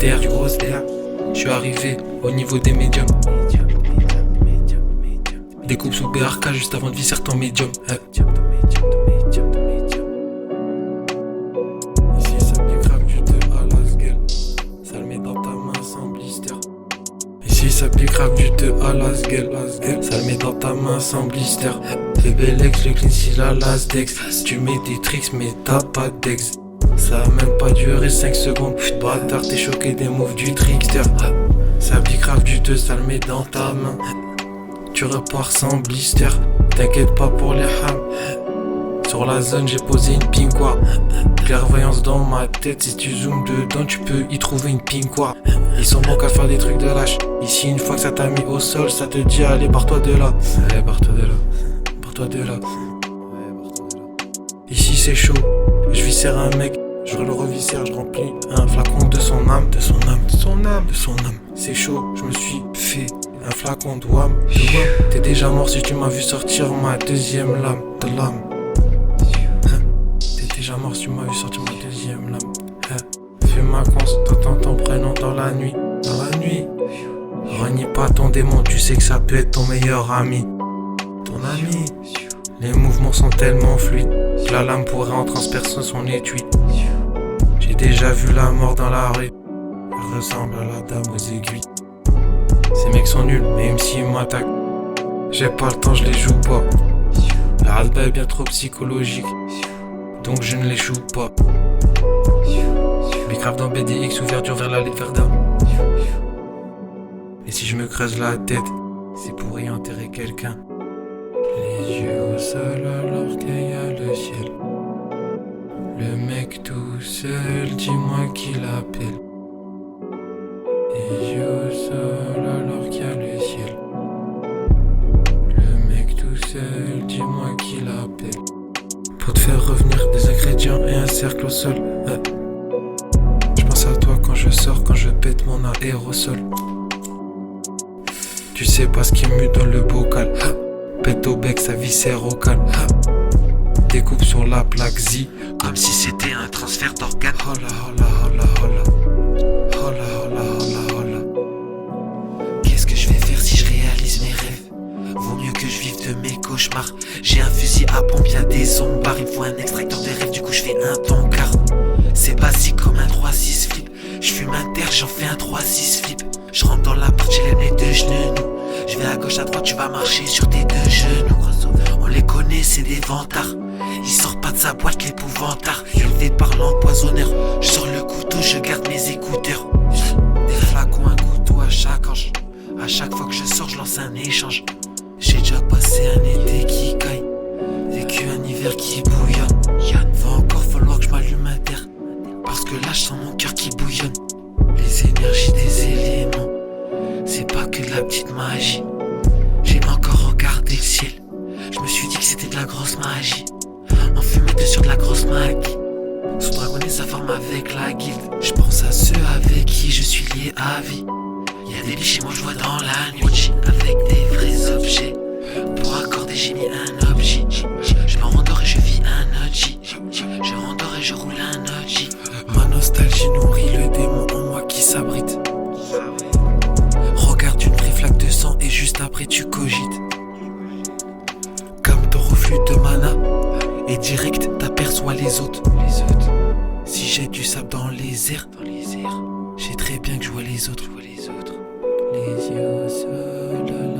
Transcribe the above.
mystère, du gros air. Je suis arrivé au niveau des médiums. Découpe sous BRK juste avant de visser ton médium. Ici ça pique grave du 2 à la gueule. Ça le met dans ta main sans blister. Ici ça pique grave du 2 à la gueule. Ça le met dans ta main sans blister. Le Belex, le clean si la las dex. Tu mets des tricks mais t'as pas d'ex. Ça a même pas duré 5 secondes. Bâtard t'es choqué des moves du trickster. Ça pique grave du 2, ça le met dans ta main. Tu repars sans blister. T'inquiète pas pour les hams. Sur la zone j'ai posé une pinkwa. Clairvoyance dans ma tête. Si tu zoomes dedans tu peux y trouver une pinkwa. Ils sont bons qu'à faire des trucs de lâche. Ici une fois que ça t'a mis au sol, ça te dit allez barre-toi de là. Allez barre-toi de là. Barre-toi de là. Ici c'est chaud. Je viscère un mec. Je le reviscère, je remplis un flacon de son âme. De son âme. De son âme. De son âme. C'est chaud, je me suis fait un flacon de wham. T'es déjà mort si tu m'as vu sortir ma deuxième lame. De l'âme. T'es déjà mort si tu m'as vu sortir ma deuxième lame. Fais ma conce, t'entends ton prénom dans la nuit. Dans la nuit. Renie pas ton démon, tu sais que ça peut être ton meilleur ami. Ton ami. Les mouvements sont tellement fluides que la lame pourrait en transpercer son étui. J'ai déjà vu la mort dans la rue. Elle ressemble à la dame aux aiguilles. Ces mecs sont nuls, même s'ils m'attaquent. J'ai pas le temps, je les joue pas. La rasba est bien trop psychologique, donc je ne les joue pas. Bicrave dans BDX, ouverture vers l'allée de Verdun. Et si je me creuse la tête, c'est pour y enterrer quelqu'un. Les yeux au sol alors qu'il y a le ciel. Le mec tout seul, dis-moi qui l'appelle. Les yeux au sol alors qu'il y a le ciel. Le mec tout seul, dis-moi qui l'appelle. Pour te faire revenir des ingrédients et un cercle au sol. Je pense à toi quand je sors, quand je pète mon aérosol. Tu sais pas ce qui mue dans le bocal. Pète au bec, sa viscère au calme. Découpe sur la plaque Z, comme si c'était un transfert d'organes. Oh là, oh là, oh là, oh là. Oh là, oh là, oh là, oh là. Qu'est-ce que je vais faire si je réalise mes rêves? Vaut mieux que je vive de mes cauchemars. J'ai un fusil à pompe, y'a des zombards. Il me faut un extracteur de rêve, du coup je fais un tankard. C'est basique comme un 3-6 flip. Je fume un terre, j'en fais un 3-6 flip. Je rentre dans l'appart, j'ai les mains de genoux. Je vais à gauche, à droite, tu vas marcher sur tes deux genoux. On les connaît, c'est des vantards. Il sort pas de sa boîte, l'épouvantard. Élevé par l'empoisonneur. Je sors le couteau, je garde mes écouteurs. Des flacons, un couteau à chaque hanche. À chaque fois que je sors, je lance un échange. J'ai déjà passé un été qui caille, vécu un hiver qui bouillonne. Va encore falloir que je m'allume un terre, parce que là je sens mon cœur qui bouillonne. Les énergies des éléments, c'est pas que de la petite magie. J'ai encore regardé le ciel, je me suis dit que c'était de la grosse magie. On fumait sur de la grosse magie. Sous dragonner sa forme avec la guilde. Je pense à ceux avec qui je suis lié à vie. Y'a des biches et moi je vois dans la nuit. Avec des vrais objets. Pour accorder j'ai mis un objet. Je me rendors et je vis un OG. Je rendors et je roule un OG. Ma nostalgie nourrit le démon en moi qui s'abrite. Regarde une vraie flaque de sang et juste après tu cogites. Comme ton reflux de mana. Et direct t'aperçois les autres. Si j'ai du sable dans les airs, j'ai très bien que je vois les autres. Les yeux au sol.